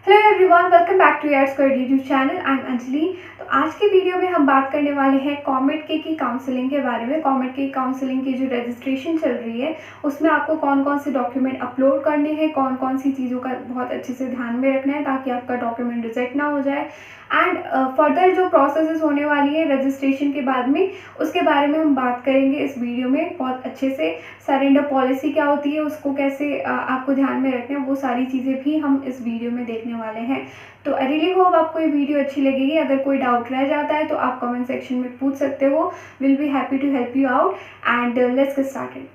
Hello everyone, welcome back to Yaar square YouTube channel. I am Anjali. तो आज की video में हम बात करने वाले हैं कॉमेट के की काउंसलिंग के बारे में। कॉमेट के काउंसलिंग की जो रजिस्ट्रेशन चल रही है उसमें आपको कौन कौन से डॉक्यूमेंट अपलोड करने हैं, कौन कौन सी चीज़ों का बहुत अच्छे से ध्यान में रखना है ताकि आपका डॉक्यूमेंट रिजेक्ट ना हो जाए, एंड फर्दर जो प्रोसेसेस होने वाली है रजिस्ट्रेशन के बाद में उसके बारे में हम बात करेंगे इस वीडियो में बहुत अच्छे से। सरेंडर पॉलिसी क्या होती है, उसको कैसे आपको ध्यान में रखना है, वो सारी चीज़ें भी हम इस वीडियो में देखने वाले हैं। तो आई रियली होप आपको ये वीडियो अच्छी लगेगी। अगर कोई डाउट रह जाता है तो आप कमेंट सेक्शन में पूछ सकते हो। Will be happy to help you out and let's get started.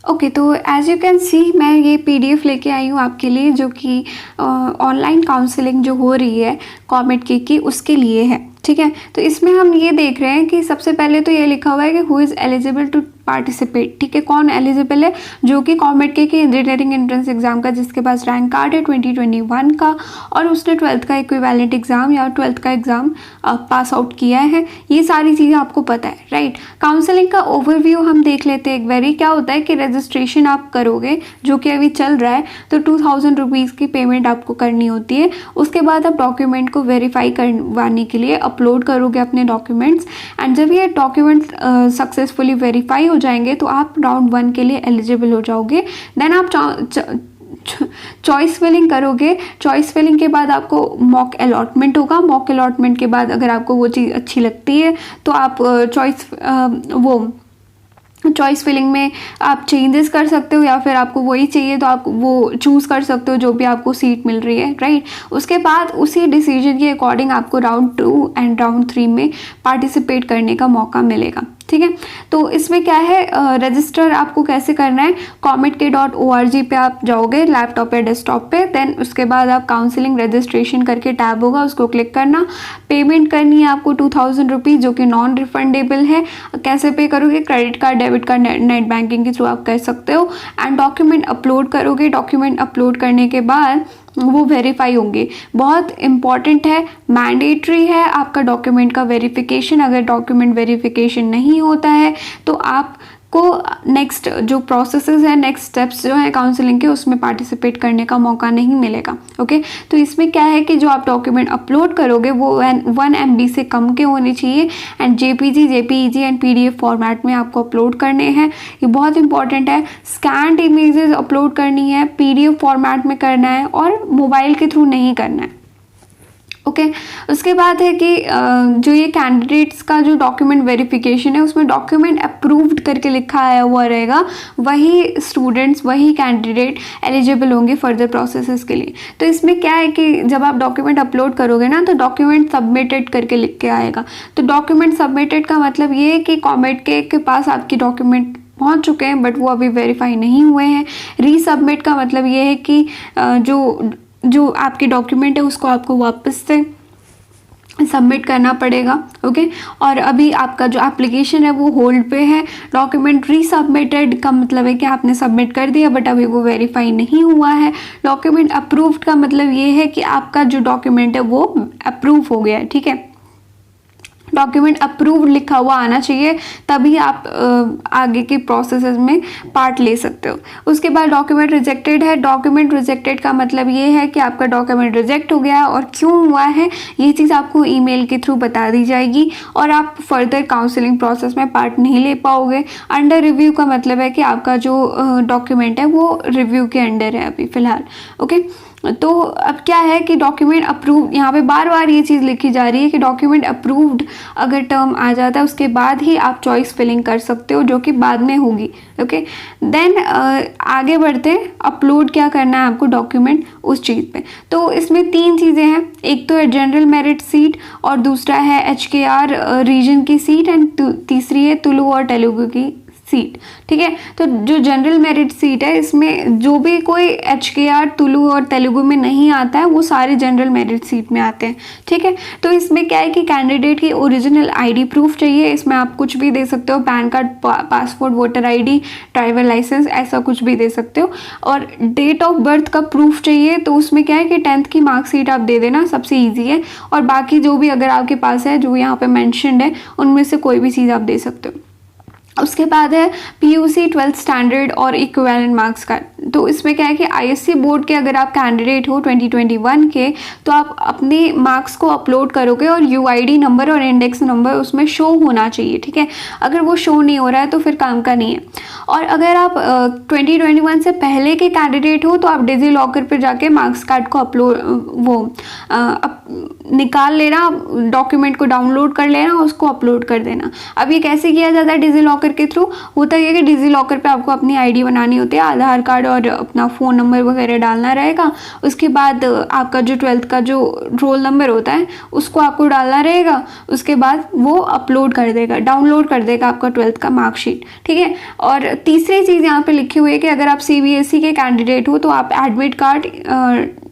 Okay, तो एज़ यू कैन सी मैं ये पीडीएफ लेके आई हूँ आपके लिए, जो कि ऑनलाइन काउंसलिंग जो हो रही है कॉमेट की उसके लिए है। ठीक है, तो इसमें हम ये देख रहे हैं कि सबसे पहले तो ये लिखा हुआ है कि who is eligible to participate. ठीक है, कौन एलिजिबल है? जो कि कॉमेट के इंजीनियरिंग एंट्रेंस एग्जाम का जिसके पास रैंक कार्ड है 2021 का और उसने 12th का इक्विवेलेंट एग्जाम या 12th का एग्जाम पास आउट किया है। ये सारी चीज़ें आपको पता है, राइट। काउंसलिंग का ओवरव्यू हम देख लेते हैं एक बारी। क्या होता है कि रजिस्ट्रेशन आप करोगे जो कि अभी चल रहा है, तो 2000 रुपीज़ की पेमेंट आपको करनी होती है। उसके बाद आप डॉक्यूमेंट को वेरीफाई करवाने के लिए अपलोड करोगे अपने डॉक्यूमेंट्स, एंड जब ये डॉक्यूमेंट्स सक्सेसफुली वेरीफाई हो जाएंगे तो आप राउंड 1 के लिए एलिजिबल हो जाओगे। देन आप चॉइस फिलिंग करोगे। चॉइस फिलिंग के बाद आपको मॉक अलॉटमेंट होगा। मॉक अलॉटमेंट के बाद अगर आपको वो चीज़ अच्छी लगती है तो आप चॉइस फिलिंग में आप चेंजेस कर सकते हो, या फिर आपको वही चाहिए तो आप वो चूज़ कर सकते हो जो भी आपको सीट मिल रही है, राइट। उसके बाद उसी डिसीजन के अकॉर्डिंग आपको राउंड 2 एंड राउंड 3 में पार्टिसिपेट करने का मौका मिलेगा। ठीक है, तो इसमें क्या है, रजिस्टर आपको कैसे करना है, comet.org पे आप जाओगे लैपटॉप या डेस्कटॉप पे। देन उसके बाद आप काउंसलिंग रजिस्ट्रेशन करके टैब होगा, उसको क्लिक करना। पेमेंट करनी है आपको 2000 रुपीज़, जो कि नॉन रिफंडेबल है। कैसे पे करोगे? Credit card, debit card, net banking के थ्रू आप कर सकते हो। एंड डॉक्यूमेंट अपलोड करोगे। डॉक्यूमेंट अपलोड करने के बाद वो वेरीफाई होंगे। बहुत इंपॉर्टेंट है, मैंडेटरी है आपका डॉक्यूमेंट का वेरिफिकेशन। अगर डॉक्यूमेंट वेरिफिकेशन नहीं होता है तो आपको नेक्स्ट जो प्रोसेसेस है, नेक्स्ट स्टेप्स जो है काउंसलिंग के, उसमें पार्टिसिपेट करने का मौका नहीं मिलेगा। ओके, तो इसमें क्या है कि जो आप डॉक्यूमेंट अपलोड करोगे वो 1 MB से कम के होने चाहिए, and JPG, JPEG and PDF format में आपको अपलोड करने हैं। ये बहुत इंपॉर्टेंट है। स्कैन्ड इमेजेस अपलोड करनी है, PDF फॉर्मेट में करना है और मोबाइल के थ्रू नहीं करना है। ओके, उसके बाद है कि जो ये कैंडिडेट्स का जो डॉक्यूमेंट वेरिफिकेशन है उसमें डॉक्यूमेंट अप्रूव्ड करके लिखा आया हुआ रहेगा, वही स्टूडेंट्स, वही कैंडिडेट एलिजिबल होंगे फर्दर प्रोसेसेस के लिए। तो इसमें क्या है कि जब आप डॉक्यूमेंट अपलोड करोगे ना तो डॉक्यूमेंट सबमिटेड करके लिख के आएगा। तो डॉक्यूमेंट सबमिटेड का मतलब ये है कि कॉमेट के पास आपकी डॉक्यूमेंट पहुंच चुके हैं बट वो अभी वेरीफाई नहीं हुए हैं। रीसबमिट का मतलब ये है कि जो आपके डॉक्यूमेंट है उसको आपको वापस से सबमिट करना पड़ेगा। ओके, और अभी आपका जो एप्लीकेशन है वो होल्ड पे है। डॉक्यूमेंट रीसबमिटेड का मतलब है कि आपने सबमिट कर दिया बट अभी वो वेरीफाई नहीं हुआ है। डॉक्यूमेंट अप्रूव्ड का मतलब ये है कि आपका जो डॉक्यूमेंट है वो अप्रूव हो गया है। ठीक है, डॉक्यूमेंट अप्रूव्ड लिखा हुआ आना चाहिए, तभी आप आगे के प्रोसेसेस में पार्ट ले सकते हो। उसके बाद डॉक्यूमेंट रिजेक्टेड है। डॉक्यूमेंट रिजेक्टेड का मतलब ये है कि आपका डॉक्यूमेंट रिजेक्ट हो गया है और क्यों हुआ है ये चीज़ आपको ईमेल के थ्रू बता दी जाएगी और आप फर्दर काउंसलिंग प्रोसेस में पार्ट नहीं ले पाओगे। अंडर रिव्यू का मतलब है कि आपका जो डॉक्यूमेंट है वो रिव्यू के अंडर है अभी फ़िलहाल। ओके, तो अब क्या है कि डॉक्यूमेंट अप्रूव, यहाँ पे बार बार ये चीज़ लिखी जा रही है कि डॉक्यूमेंट अप्रूव्ड अगर टर्म आ जाता है उसके बाद ही आप चॉइस फिलिंग कर सकते हो, जो कि बाद में होगी। ओके, देन आगे बढ़ते हैं। अपलोड क्या करना है आपको डॉक्यूमेंट उस चीज़ पे। तो इसमें 3 चीज़ें हैं, एक तो है जनरल मेरिट सीट और दूसरा है HKR रीजन की सीट एंड तीसरी है तुलु और तेलुगु की सीट। ठीक है, तो जो जनरल मेरिट सीट है इसमें जो भी कोई HKR तुलु और तेलुगु में नहीं आता है वो सारे जनरल मेरिट सीट में आते हैं। ठीक है, तो इसमें क्या है कि कैंडिडेट की ओरिजिनल ID प्रूफ चाहिए। इसमें आप कुछ भी दे सकते हो, PAN card, passport, voter ID, driver licence, ऐसा कुछ भी दे सकते हो। और डेट ऑफ बर्थ का प्रूफ चाहिए, तो उसमें क्या है कि 10th की मार्कशीट आप दे देना, सबसे ईजी है। और बाकी जो भी अगर आपके पास है जो यहाँ पे मैंशनड है उनमें से कोई भी चीज़ आप दे सकते हो। उसके बाद है पीयूसी 12th स्टैंडर्ड और इक्विवेलेंट मार्क्स का। तो इसमें क्या है कि आईएससी बोर्ड के अगर आप कैंडिडेट हो 2021 के, तो आप अपने मार्क्स को अपलोड करोगे और यूआईडी नंबर और इंडेक्स नंबर उसमें शो होना चाहिए, ठीक है। अगर वो शो नहीं हो रहा है तो फिर काम का नहीं है। और अगर आप 2021 से पहले के कैंडिडेट हो तो आप डिजी लॉकर पर जाके मार्क्स कार्ड को अपलोड निकाल लेना, डॉक्यूमेंट को डाउनलोड कर लेना, उसको अपलोड कर देना। अब ये कैसे किया जाता है डिजी लॉकर के थ्रू? होता है कि डिजी लॉकर पे आपको अपनी आईडी बनानी होती है, आधार कार्ड और अपना फ़ोन नंबर वगैरह डालना रहेगा। उसके बाद आपका जो 12th का जो रोल नंबर होता है उसको आपको डालना रहेगा। उसके बाद वो अपलोड कर देगा, डाउनलोड कर देगा आपका 12th का मार्कशीट, ठीक है। और तीसरी चीज़ यहाँ पे लिखी हुई है कि अगर आप सीबीएसई के कैंडिडेट हो तो आप एडमिट कार्ड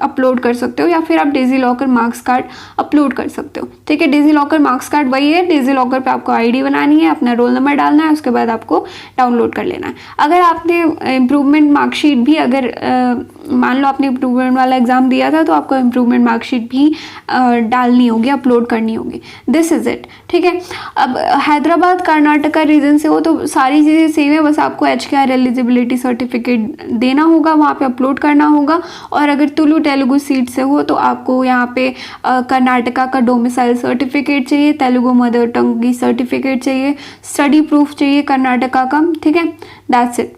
अपलोड कर सकते हो या फिर आप digi locker marks card upload कर सकते हो, ठीक है। डिजी लॉकर मार्क्स कार्ड वही है, डिजी लॉकर पे आपको आईडी बनानी है, अपना रोल नंबर डालना है, उसके बाद आपको डाउनलोड कर लेना है। अगर आपने इम्प्रूवमेंट मार्कशीट भी अगर मान लो आपने इम्प्रूवमेंट वाला एग्जाम दिया था तो आपको इम्प्रूवमेंट मार्कशीट भी डालनी होगी, अपलोड करनी होगी। दिस इज़ इट, ठीक है। अब हैदराबाद कर्नाटका रीजन से हो तो सारी चीज़ें सेम है, बस आपको HKR एलिजिबिलिटी सर्टिफिकेट देना होगा, वहाँ पे अपलोड करना होगा। और अगर तुलु तेलुगु सीट से हो तो आपको यहाँ पे कर्नाटका का डोमिसाइल सर्टिफिकेट चाहिए, तेलुगु मदर टंग की सर्टिफिकेट चाहिए, स्टडी प्रूफ चाहिए कर्नाटका का, ठीक है। दैट्स इट,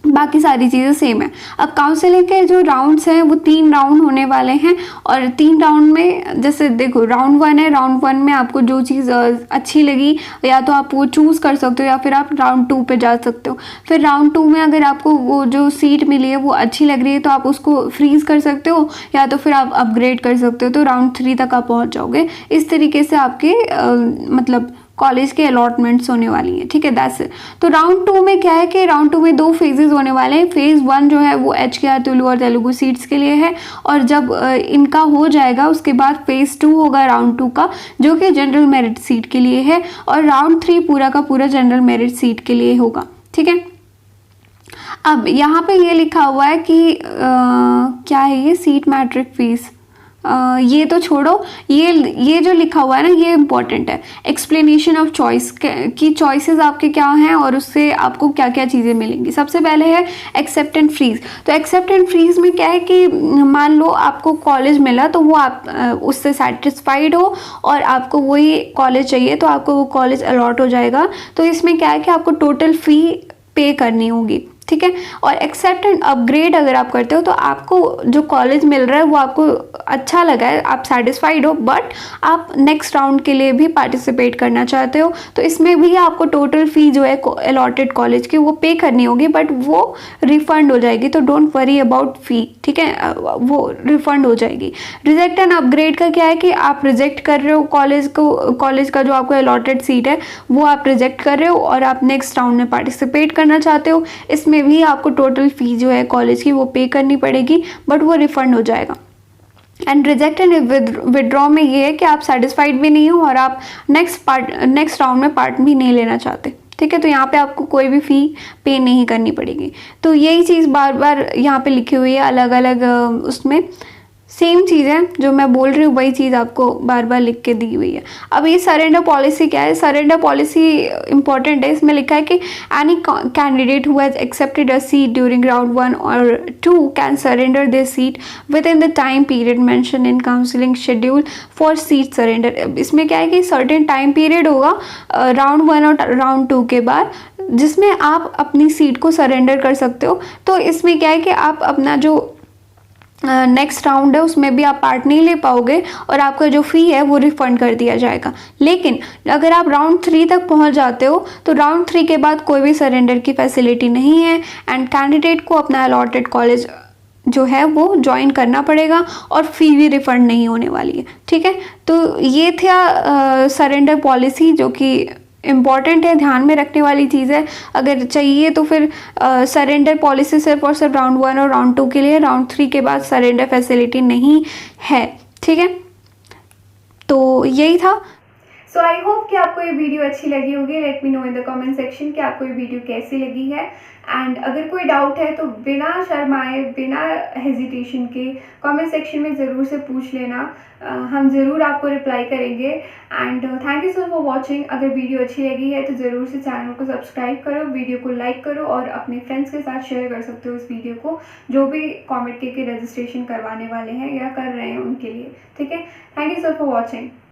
बाकी सारी चीज़ें सेम है। अब काउंसलिंग के जो राउंड्स हैं वो 3 राउंड होने वाले हैं और 3 राउंड में जैसे देखो राउंड 1 है, राउंड 1 में आपको जो चीज़ अच्छी लगी या तो आप वो चूज़ कर सकते हो या फिर आप राउंड 2 पे जा सकते हो। फिर राउंड 2 में अगर आपको वो जो सीट मिली है वो अच्छी लग रही है तो आप उसको फ्रीज़ कर सकते हो या तो फिर आप अपग्रेड कर सकते हो, तो राउंड 3 तक आप पहुँच जाओगे। इस तरीके से आपके मतलब कॉलेज के अलॉटमेंट्स होने वाली हैं, ठीक है। That's it. तो राउंड 2 में क्या है कि राउंड 2 में 2 फेजेस होने वाले हैं। फेज़ 1 जो है वो HKR तुलु और तेलुगु सीट्स के लिए है और जब इनका हो जाएगा उसके बाद फेज़ 2 होगा राउंड 2 का, जो कि जनरल मेरिट सीट के लिए है। और राउंड 3 पूरा का पूरा जनरल मेरिट सीट के लिए होगा, ठीक है। अब यहाँ पे ये लिखा हुआ है कि क्या है ये सीट मैट्रिक फीस, ये तो छोड़ो, ये जो लिखा हुआ है ना ये इम्पॉर्टेंट है। एक्सप्लेनेशन ऑफ चॉइस की चॉइसेस आपके क्या हैं और उससे आपको क्या क्या चीज़ें मिलेंगी। सबसे पहले है एक्सेप्ट एंड फ्रीज। तो एक्सेप्ट एंड फ्रीज में क्या है कि मान लो आपको कॉलेज मिला तो वो आप उससे सेटिस्फाइड हो और आपको वही कॉलेज चाहिए तो आपको वो कॉलेज अलॉट हो जाएगा। तो इसमें क्या है कि आपको टोटल फ़ी पे करनी होगी, ठीक है। और एक्सेप्ट एंड अपग्रेड अगर आप करते हो तो आपको जो कॉलेज मिल रहा है वो आपको अच्छा लगा है, आप सेटिस्फाइड हो, बट आप नेक्स्ट राउंड के लिए भी पार्टिसिपेट करना चाहते हो तो इसमें भी आपको टोटल फ़ी जो है अलॉटेड कॉलेज की वो पे करनी होगी, बट वो रिफंड हो जाएगी। तो डोंट वरी अबाउट फ़ी, ठीक है, वो रिफंड हो जाएगी। रिजेक्ट एंड अपग्रेड का क्या है कि आप रिजेक्ट कर रहे हो कॉलेज का जो आपको अलॉटेड सीट है वो आप रिजेक्ट कर रहे हो और आप नेक्स्ट राउंड में पार्टिसिपेट करना चाहते हो। इसमें भी आपको टोटल फी जो है कॉलेज की वो पे करनी पड़ेगी, बट वो रिफंड हो जाएगा। एंड रिजेक्ट एंड विदड्रॉ में ये है कि आप सेटिस्फाइड भी नहीं हो और आप नेक्स्ट राउंड में पार्ट भी नहीं लेना चाहते, ठीक है। तो यहाँ पे आपको कोई भी फ़ी पे नहीं करनी पड़ेगी। तो यही चीज़ बार बार यहाँ पे लिखी हुई है, अलग अलग उसमें सेम चीज़ है जो मैं बोल रही हूँ, वही चीज़ आपको बार बार लिख के दी हुई है। अब ये सरेंडर पॉलिसी क्या है? सरेंडर पॉलिसी इंपॉर्टेंट है। इसमें लिखा है कि any candidate who has accepted a seat during round 1 और 2 can surrender there seat with in the time period mention in counselling schedule for seat surrender. इसमें क्या है कि सर्टेन टाइम पीरियड होगा राउंड 1 और राउंड 2 के बाद जिसमें आप अपनी सीट को सरेंडर कर सकते हो। तो इसमें क्या है कि आप अपना जो नेक्स्ट राउंड है उसमें भी आप पार्ट नहीं ले पाओगे और आपका जो फ़ी है वो रिफ़ंड कर दिया जाएगा। लेकिन अगर आप राउंड 3 तक पहुंच जाते हो तो राउंड 3 के बाद कोई भी सरेंडर की फैसिलिटी नहीं है एंड कैंडिडेट को अपना अलॉटेड कॉलेज जो है वो ज्वाइन करना पड़ेगा और फ़ी भी रिफ़ंड नहीं होने वाली है, ठीक है। तो ये था सरेंडर पॉलिसी जो कि इम्पॉर्टेंट है, ध्यान में रखने वाली चीज़ है। अगर चाहिए तो फिर सरेंडर पॉलिसी सिर्फ और सिर्फ राउंड 1 और राउंड 2 के लिए, राउंड 3 के बाद सरेंडर फैसिलिटी नहीं है, ठीक है। तो यही था। सो आई होप कि आपको ये वीडियो अच्छी लगी होगी। Let me know in the comment section कि आपको ये वीडियो कैसी लगी है। एंड अगर कोई डाउट है तो बिना शर्माए, बिना हेजिटेशन के कमेंट सेक्शन में ज़रूर से पूछ लेना। हम ज़रूर आपको रिप्लाई करेंगे। And thank you so for watching. अगर वीडियो अच्छी लगी है तो ज़रूर से चैनल को सब्सक्राइब करो, वीडियो को लाइक करो और अपने फ्रेंड्स के साथ शेयर कर सकते हो इस वीडियो को, जो भी कॉमेट के रजिस्ट्रेशन करवाने वाले हैं या कर रहे हैं उनके लिए। ठीक है, thank you so for watching.